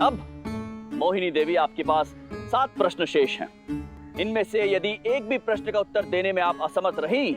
अब मोहिनी देवी, आपके पास 7 प्रश्न शेष हैं। इनमें से यदि एक भी प्रश्न का उत्तर देने में आप असमर्थ रही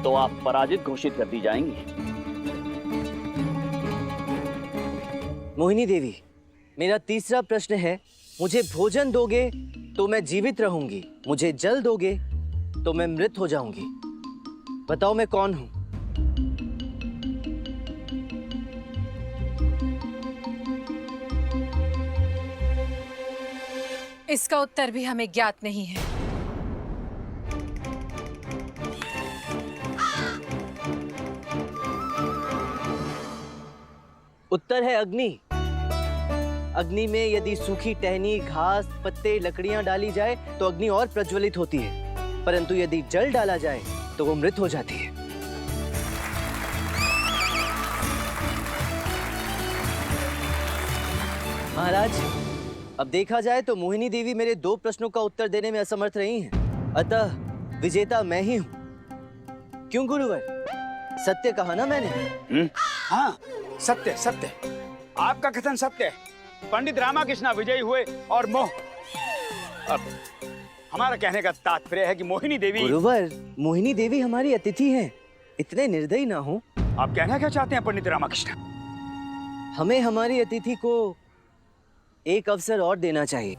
तो आप पराजित घोषित कर दी जाएंगी। मोहिनी देवी, मेरा तीसरा प्रश्न है, मुझे भोजन दोगे तो मैं जीवित रहूंगी, मुझे जल दोगे तो मैं मृत हो जाऊंगी। बताओ मैं कौन हूं? इसका उत्तर भी हमें ज्ञात नहीं है। उत्तर है अग्नि। अग्नि में यदि सूखी टहनी, घास, पत्ते, लकड़ियां डाली जाए तो अग्नि और प्रज्वलित होती है, परंतु यदि जल डाला जाए तो वो मृत हो जाती है। महाराज, अब देखा जाए तो मोहिनी देवी मेरे 2 प्रश्नों का उत्तर देने में असमर्थ रही हैं, अतः विजेता मैं ही हूं। क्यों गुरुवर, सत्य कहा ना मैंने? हाँ, सत्य सत्य, आपका कथन सत्य है। पंडित रामाकृष्ण विजयी हुए और अब हमारा कहने का तात्पर्य है कि मोहिनी देवी। गुरुवर, मोहिनी देवी हमारी अतिथि हैं, इतने निर्दयी ना हो। आप कहना क्या चाहते हैं पंडित रामाकृष्ण? हमें हमारी अतिथि को एक अवसर और देना चाहिए।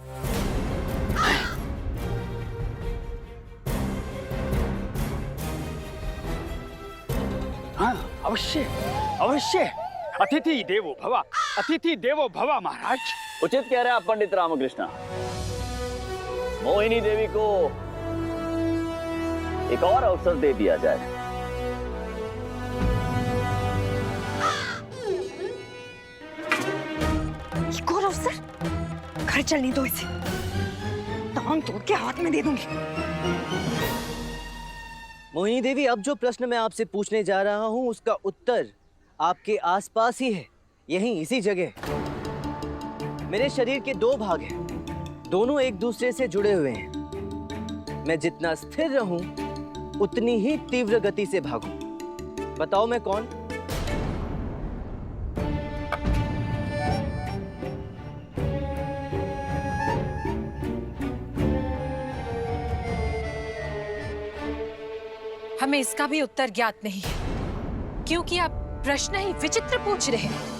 हाँ, अवश्य अवश्य। अतिथि देवो भव, अतिथि देवो भव महाराज। उचित कह रहे हैं आप पंडित रामकृष्ण। मोहिनी देवी को एक और अवसर दे दिया जाए। एक और अवसर? घर चलने दो इसे, टांग तोड़ के हाथ में दे दूंगी। मोहिनी देवी, अब जो प्रश्न मैं आपसे पूछने जा रहा हूं उसका उत्तर आपके आसपास ही है, यहीं इसी जगह। मेरे शरीर के 2 भाग हैं, दोनों एक दूसरे से जुड़े हुए हैं। मैं जितना स्थिर रहूं उतनी ही तीव्र गति से भागूं। बताओ मैं कौन? हमें इसका भी उत्तर ज्ञात नहीं है, क्योंकि आप प्रश्न ही विचित्र पूछ रहे हैं।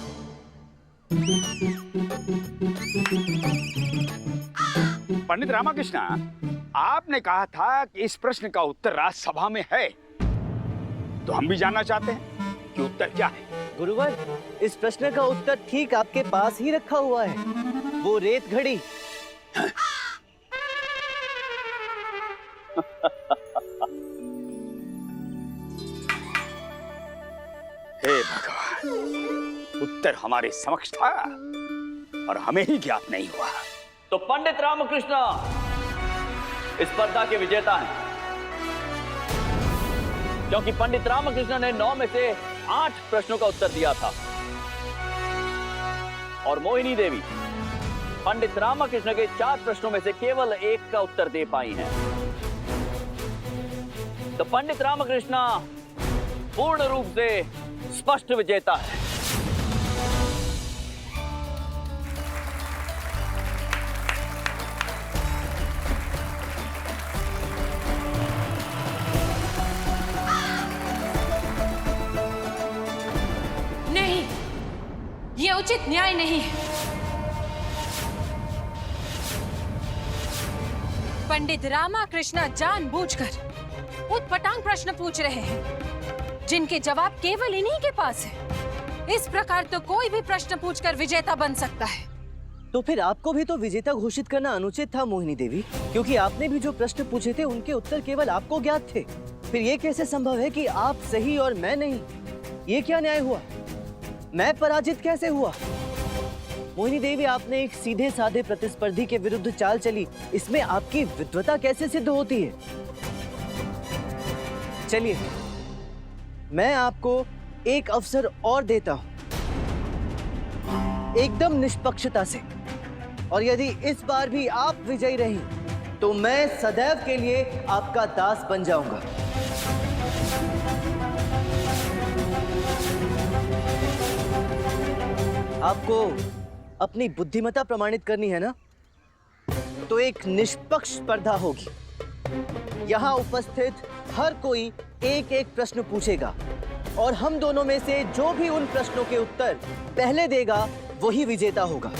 पंडित रामाकृष्ण, आपने कहा था कि इस प्रश्न का उत्तर राज्यसभा में है, तो हम भी जानना चाहते हैं कि उत्तर क्या है। गुरुवर, इस प्रश्न का उत्तर ठीक आपके पास ही रखा हुआ है, वो रेत घड़ी। हे भगवान, उत्तर हमारे समक्ष था और हमें ही ज्ञात नहीं हुआ। तो पंडित रामकृष्ण इस स्पर्धा के विजेता हैं, क्योंकि पंडित रामकृष्ण ने 9 में से 8 प्रश्नों का उत्तर दिया था और मोहिनी देवी पंडित रामकृष्ण के 4 प्रश्नों में से केवल 1 का उत्तर दे पाई हैं। तो पंडित रामकृष्ण पूर्ण रूप से स्पष्ट विजेता है। नहीं, ये उचित न्याय नहीं है। पंडित रामाकृष्ण जानबूझकर उटपटांग प्रश्न पूछ रहे हैं, जिनके जवाब केवल इन्हीं के पास है। इस प्रकार तो कोई भी प्रश्न पूछकर विजेता बन सकता है। तो फिर आपको भी तो विजेता घोषित करना अनुचित था मोहिनी देवी, क्योंकि आपने भी जो प्रश्न पूछे थे उनके उत्तर केवल आपको ज्ञात थे। फिर ये कैसे संभव है कि आप सही और मैं नहीं? ये क्या न्याय हुआ? मैं पराजित कैसे हुआ? मोहिनी देवी, आपने एक सीधे साधे प्रतिस्पर्धी के विरुद्ध चाल चली, इसमें आपकी विद्वता कैसे सिद्ध होती है? चलिए, मैं आपको एक अवसर और देता हूं, एकदम निष्पक्षता से, और यदि इस बार भी आप विजयी रही तो मैं सदैव के लिए आपका दास बन जाऊंगा। आपको अपनी बुद्धिमत्ता प्रमाणित करनी है ना? तो एक निष्पक्ष स्पर्धा होगी। यहाँ उपस्थित हर कोई एक एक प्रश्न पूछेगा और हम दोनों में से जो भी उन प्रश्नों के उत्तर पहले देगा वही विजेता होगा।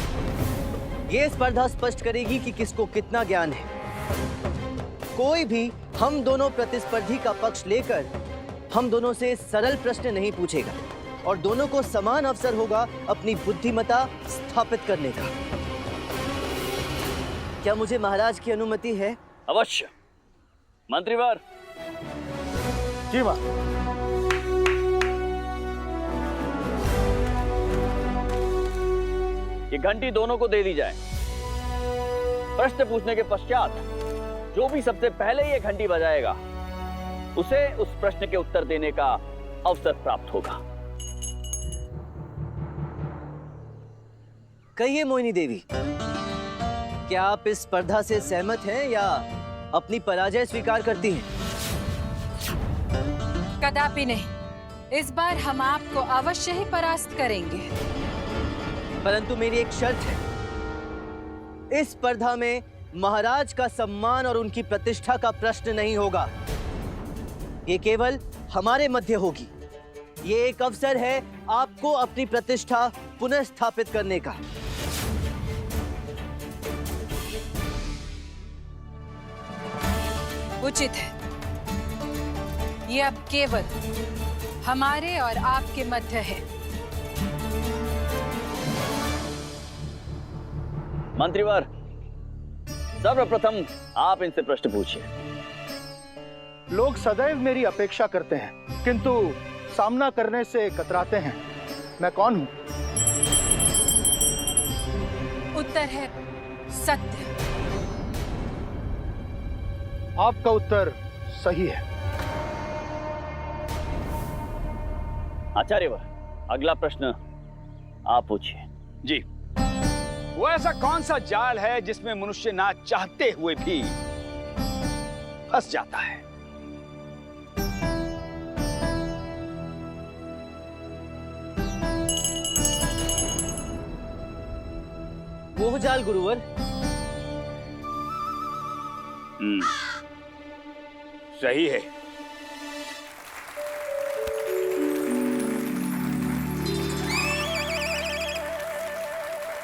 ये स्पर्धा स्पष्ट करेगी कि किसको कितना ज्ञान है। कोई भी हम दोनों प्रतिस्पर्धी का पक्ष लेकर हम दोनों से सरल प्रश्न नहीं पूछेगा और दोनों को समान अवसर होगा अपनी बुद्धिमत्ता स्थापित करने का। क्या मुझे महाराज की अनुमति है? अवश्य। मंत्रीवर। जी मां। ये घंटी दोनों को दे दी जाए। प्रश्न पूछने के पश्चात जो भी सबसे पहले ये घंटी बजाएगा उसे उस प्रश्न के उत्तर देने का अवसर प्राप्त होगा। कहिए मोहिनी देवी, क्या आप इस स्पर्धा से सहमत हैं या अपनी पराजय स्वीकार करती हैं? कदापि नहीं। इस बार हम आपको अवश्य ही परास्त करेंगे। परंतु मेरी एक शर्त है। इस स्पर्धा में महाराज का सम्मान और उनकी प्रतिष्ठा का प्रश्न नहीं होगा। ये केवल हमारे मध्य होगी। ये एक अवसर है आपको अपनी प्रतिष्ठा पुनः स्थापित करने का। उचित है। ये अब केवल हमारे और आपके मध्य है। मंत्रीवर, सर्वप्रथम आप इनसे प्रश्न पूछिए। लोग सदैव मेरी अपेक्षा करते हैं किंतु सामना करने से कतराते हैं। मैं कौन हूं? उत्तर है सत्य। आपका उत्तर सही है। आचार्यवर, अगला प्रश्न आप पूछिए। जी, वो ऐसा कौन सा जाल है जिसमें मनुष्य ना चाहते हुए भी फंस जाता है? मोह जाल गुरुवर। सही है।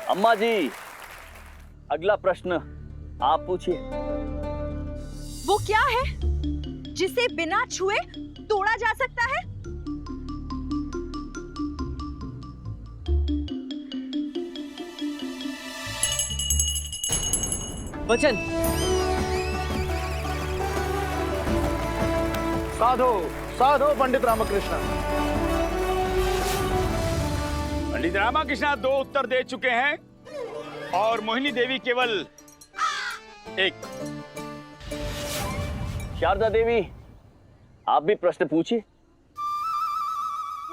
अम्मा जी, अगला प्रश्न आप पूछिए। वो क्या है जिसे बिना छुए तोड़ा जा सकता है? वचन। साधो साधो पंडित रामकृष्ण। पंडित रामकृष्ण 2 उत्तर दे चुके हैं और मोहिनी देवी केवल 1। शारदा देवी, आप भी प्रश्न पूछिए।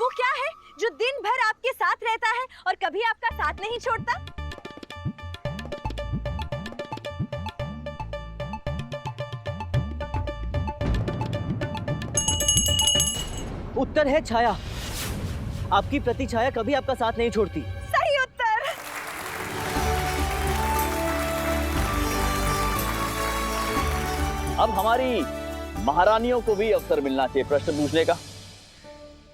वो क्या है जो दिन भर आपके साथ रहता है और कभी आपका साथ नहीं छोड़ता? उत्तर है छाया। आपकी प्रतिछाया कभी आपका साथ नहीं छोड़ती। सही उत्तर। अब हमारी महारानियों को भी अवसर मिलना चाहिए प्रश्न पूछने का।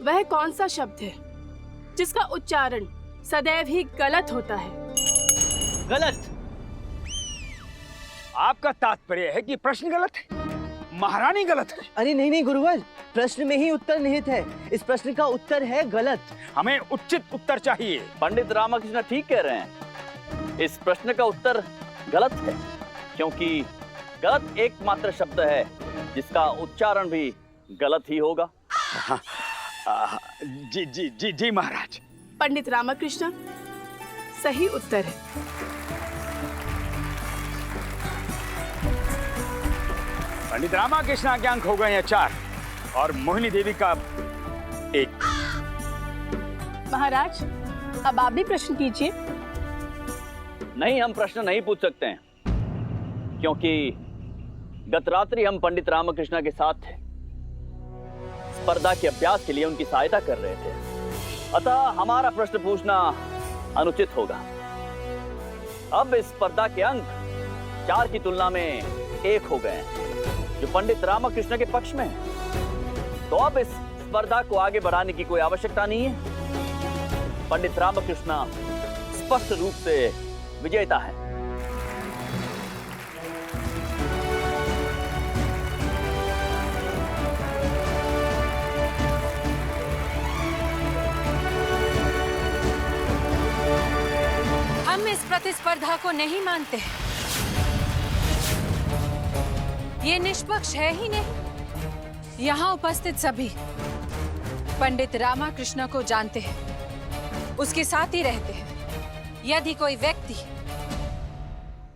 वह कौन सा शब्द है जिसका उच्चारण सदैव ही गलत होता है? गलत। आपका तात्पर्य है कि प्रश्न गलत है, महारानी गलत है? अरे नहीं नहीं गुरुवर, प्रश्न में ही उत्तर निहित है। इस प्रश्न का उत्तर है गलत। हमें उचित उत्तर चाहिए। पंडित रामकृष्ण ठीक कह रहे हैं। इस प्रश्न का उत्तर गलत है क्योंकि गलत एकमात्र शब्द है जिसका उच्चारण भी गलत ही होगा। जी जी जी जी महाराज। पंडित रामकृष्ण, सही उत्तर है। पंडित रामकृष्ण के अंक हो गए हैं 4 और मोहिनी देवी का 1। महाराज, अब आप भी प्रश्न कीजिए। नहीं, हम प्रश्न नहीं पूछ सकते हैं क्योंकि गत रात्रि हम पंडित रामकृष्ण के साथ थे। स्पर्धा के अभ्यास के लिए उनकी सहायता कर रहे थे। अतः हमारा प्रश्न पूछना अनुचित होगा। अब इस स्पर्धा के अंक 4 की तुलना में 1 हो गए हैं, जो पंडित रामाकृष्ण के पक्ष में है। तो अब इस स्पर्धा को आगे बढ़ाने की कोई आवश्यकता नहीं है। पंडित रामकृष्ण स्पष्ट रूप से विजेता है। हम इस प्रतिस्पर्धा को नहीं मानते। ये निष्पक्ष है ही नहीं। यहाँ उपस्थित सभी पंडित रामाकृष्ण को जानते हैं, उसके साथ ही रहते हैं। यदि कोई व्यक्ति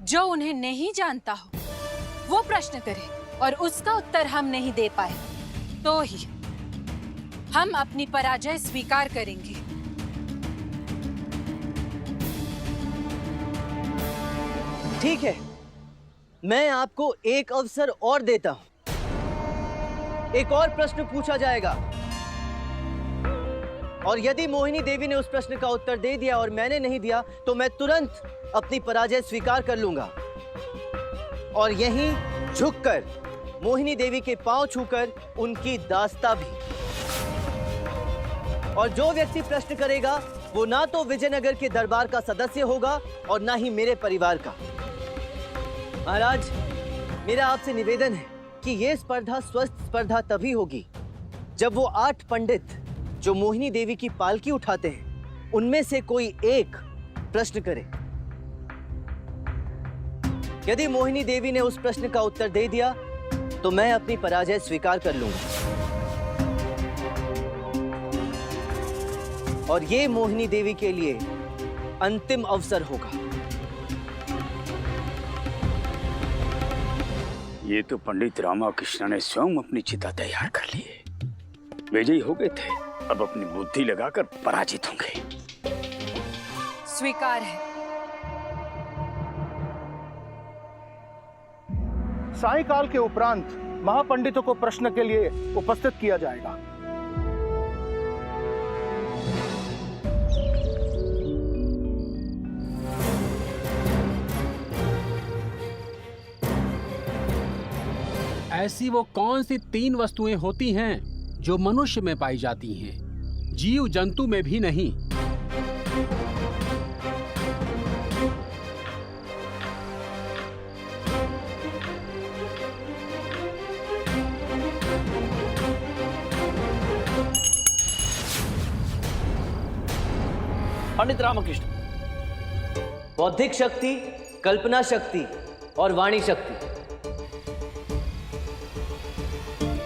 जो उन्हें नहीं जानता हो वो प्रश्न करे और उसका उत्तर हम नहीं दे पाए, तो ही हम अपनी पराजय स्वीकार करेंगे। ठीक है, मैं आपको एक अवसर और देता हूं। एक और प्रश्न पूछा जाएगा, और यदि मोहिनी देवी ने उस प्रश्न का उत्तर दे दिया और मैंने नहीं दिया, तो मैं तुरंत अपनी पराजय स्वीकार कर लूंगा और यहीं झुककर मोहिनी देवी के पांव छूकर उनकी दास्ता भी। और जो व्यक्ति प्रश्न करेगा वो ना तो विजयनगर के दरबार का सदस्य होगा और ना ही मेरे परिवार का। महाराज, मेरा आपसे निवेदन है कि यह स्पर्धा स्वस्थ स्पर्धा तभी होगी जब वो 8 पंडित जो मोहिनी देवी की पालकी उठाते हैं उनमें से कोई एक प्रश्न करे। यदि मोहिनी देवी ने उस प्रश्न का उत्तर दे दिया तो मैं अपनी पराजय स्वीकार कर लूंगा, और ये मोहिनी देवी के लिए अंतिम अवसर होगा। ये तो पंडित रामाकृष्ण ने स्वयं अपनी चिता तैयार कर ली है। विजयी हो गए थे, अब अपनी बुद्धि लगाकर पराजित होंगे। स्वीकार है। सायंकाल के उपरांत महापंडितों को प्रश्न के लिए उपस्थित किया जाएगा। ऐसी वो कौन सी 3 वस्तुएं होती हैं जो मनुष्य में पाई जाती हैं, जीव जंतु में भी नहीं? पंडित रामकृष्ण, बौद्धिक शक्ति, कल्पना शक्ति और वाणी शक्ति।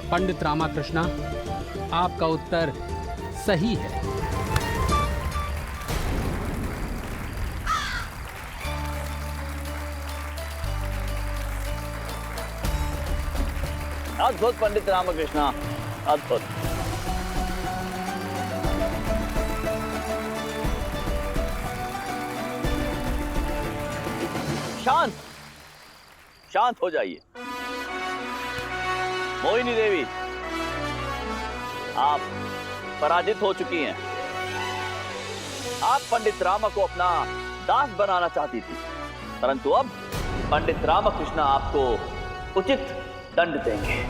पंडित रामाकृष्ण, आपका उत्तर सही है। अद्भुत पंडित रामकृष्ण, अद्भुत। शांत शांत हो जाइए। मोहिनी देवी, आप पराजित हो चुकी हैं। आप पंडित रामा को अपना दास बनाना चाहती थी, परंतु अब पंडित रामकृष्ण आपको उचित दंड देंगे।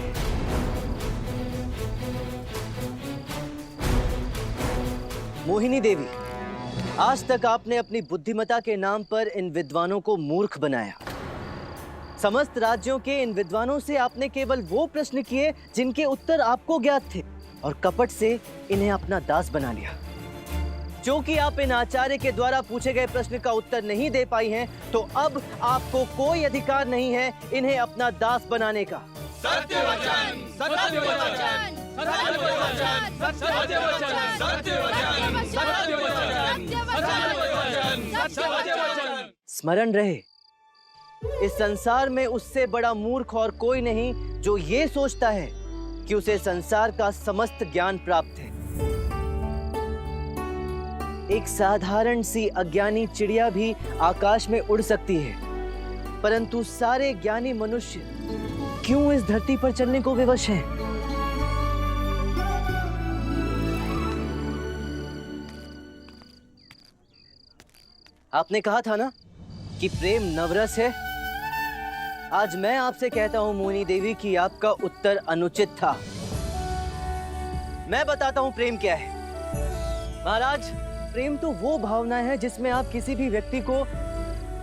मोहिनी देवी, आज तक आपने अपनी बुद्धिमता के नाम पर इन विद्वानों को मूर्ख बनाया। समस्त राज्यों के इन विद्वानों से आपने केवल वो प्रश्न किए जिनके उत्तर आपको ज्ञात थे, और कपट से इन्हें अपना दास बना लिया। क्योंकि आप इन आचार्य के द्वारा पूछे गए प्रश्न का उत्तर नहीं दे पाई हैं, तो अब आपको कोई अधिकार नहीं है इन्हें अपना दास बनाने का। सत्य वचन, सत्य वचन, सत्य वचन, सत्य वचन, सत्य वचन, सत्य वचन, सत्य वचन। स्मरण रहे, इस संसार में उससे बड़ा मूर्ख और कोई नहीं जो ये सोचता है कि उसे संसार का समस्त ज्ञान प्राप्त है। एक साधारण सी अज्ञानी चिड़िया भी आकाश में उड़ सकती है, परंतु सारे ज्ञानी मनुष्य क्यों इस धरती पर चलने को विवश हैं? आपने कहा था ना कि प्रेम नवरस है। आज मैं आपसे कहता हूं मोहिनी देवी कि आपका उत्तर अनुचित था। मैं बताता हूं प्रेम क्या है। महाराज, प्रेम तो वो भावना है जिसमें आप किसी भी व्यक्ति को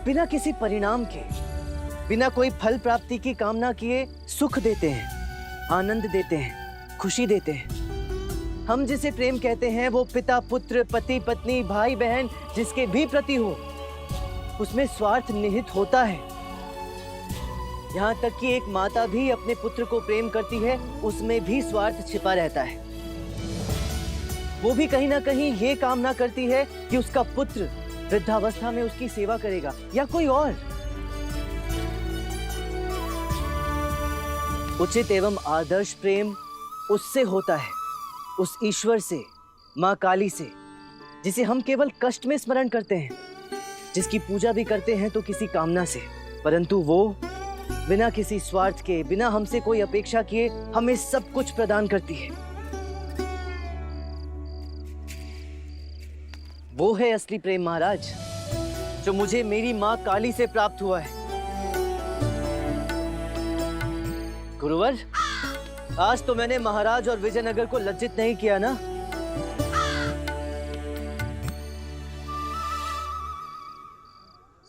बिना किसी परिणाम के, बिना कोई फल प्राप्ति की कामना किए सुख देते हैं, आनंद देते हैं, खुशी देते हैं। हम जिसे प्रेम कहते हैं वो पिता पुत्र, पति पत्नी, भाई बहन जिसके भी प्रति हो, उसमें स्वार्थ निहित होता है। यहाँ तक कि एक माता भी अपने पुत्र को प्रेम करती है, उसमें भी स्वार्थ छिपा रहता है। वो भी कहीं ना कहीं ये कामना करती है कि उसका पुत्र वृद्धावस्था में उसकी सेवा करेगा या कोई और। उचित एवं आदर्श प्रेम उससे होता है, उस ईश्वर से, माँ काली से, जिसे हम केवल कष्ट में स्मरण करते हैं, जिसकी पूजा भी करते हैं तो किसी कामना से, परंतु वो बिना किसी स्वार्थ के, बिना हमसे कोई अपेक्षा किए हमें सब कुछ प्रदान करती है। वो है असली प्रेम महाराज, जो मुझे मेरी माँ काली से प्राप्त हुआ है। गुरुवर, आज तो मैंने महाराज और विजयनगर को लज्जित नहीं किया ना?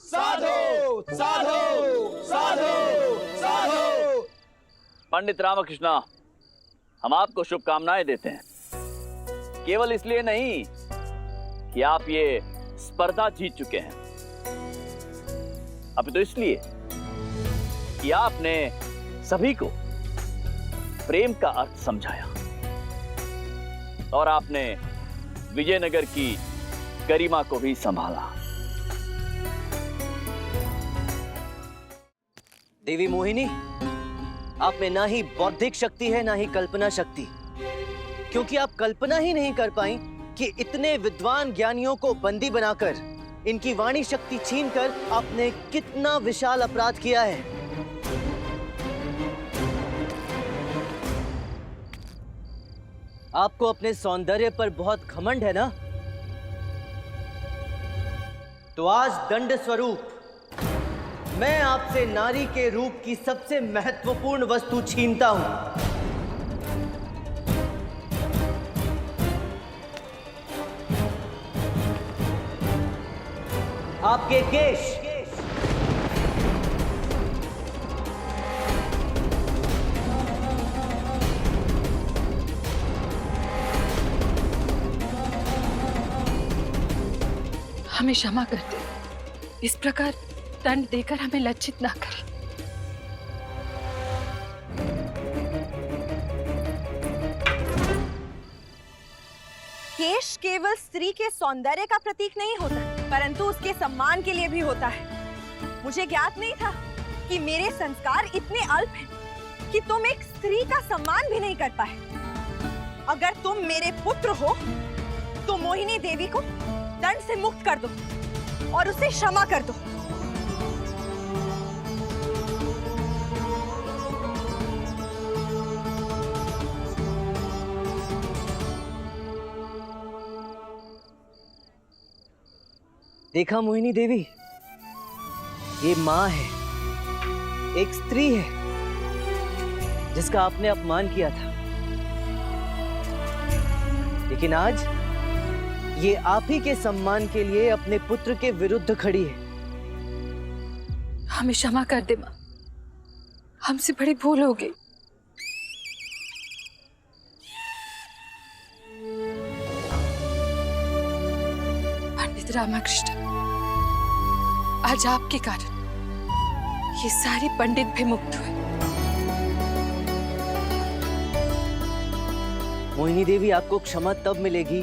साधु साधु साधु साधु। पंडित रामकृष्णा, हम आपको शुभकामनाएं देते हैं, केवल इसलिए नहीं कि आप ये स्पर्धा जीत चुके हैं, अभी तो इसलिए कि आपने सभी को प्रेम का अर्थ समझाया और आपने विजयनगर की गरिमा को भी संभाला। देवी मोहिनी, आप में ना ही बौद्धिक शक्ति है ना ही कल्पना शक्ति, क्योंकि आप कल्पना ही नहीं कर पाई कि इतने विद्वान ज्ञानियों को बंदी बनाकर, इनकी वाणी शक्ति छीनकर आपने कितना विशाल अपराध किया है। आपको अपने सौंदर्य पर बहुत घमंड है ना? तो आज दंड स्वरूप मैं आपसे नारी के रूप की सबसे महत्वपूर्ण वस्तु छीनता हूं। आपके केश। हमें क्षमा कर दे, इस प्रकार दंड देकर हमें लज्जित ना करें। केश केवल स्त्री के सौंदर्य का प्रतीक नहीं होता, परंतु उसके सम्मान के लिए भी होता है। मुझे ज्ञात नहीं था कि मेरे संस्कार इतने अल्प हैं कि तुम एक स्त्री का सम्मान भी नहीं कर पाए। अगर तुम मेरे पुत्र हो तो मोहिनी देवी को दंड से मुक्त कर दो और उसे क्षमा कर दो। देखा मोहिनी देवी, ये माँ है, एक स्त्री है जिसका आपने अपमान किया था, लेकिन आज ये आप ही के सम्मान के लिए अपने पुत्र के विरुद्ध खड़ी है। हमें क्षमा कर दे माँ, हमसे बड़ी भूल हो गई। पंडित रामकृष्ण, आज आपके कारण ये सारे पंडित भी मुक्त हुए। मोहिनी देवी, आपको क्षमा तब मिलेगी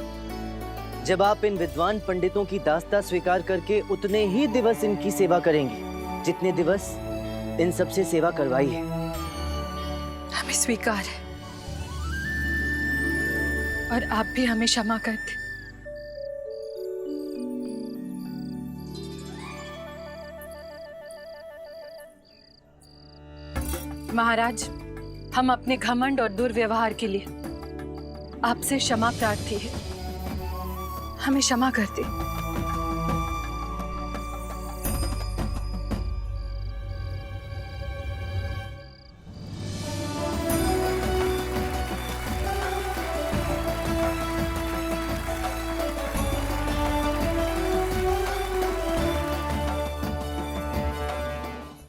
जब आप इन विद्वान पंडितों की दास्ता स्वीकार करके उतने ही दिवस इनकी सेवा करेंगी जितने दिवस इन सबसे सेवा करवाई है। हमें स्वीकार है और आप भी हमें क्षमा कर दे। महाराज, हम अपने घमंड और दुर्व्यवहार के लिए आपसे क्षमा प्रार्थी है, हमें क्षमा कर दे।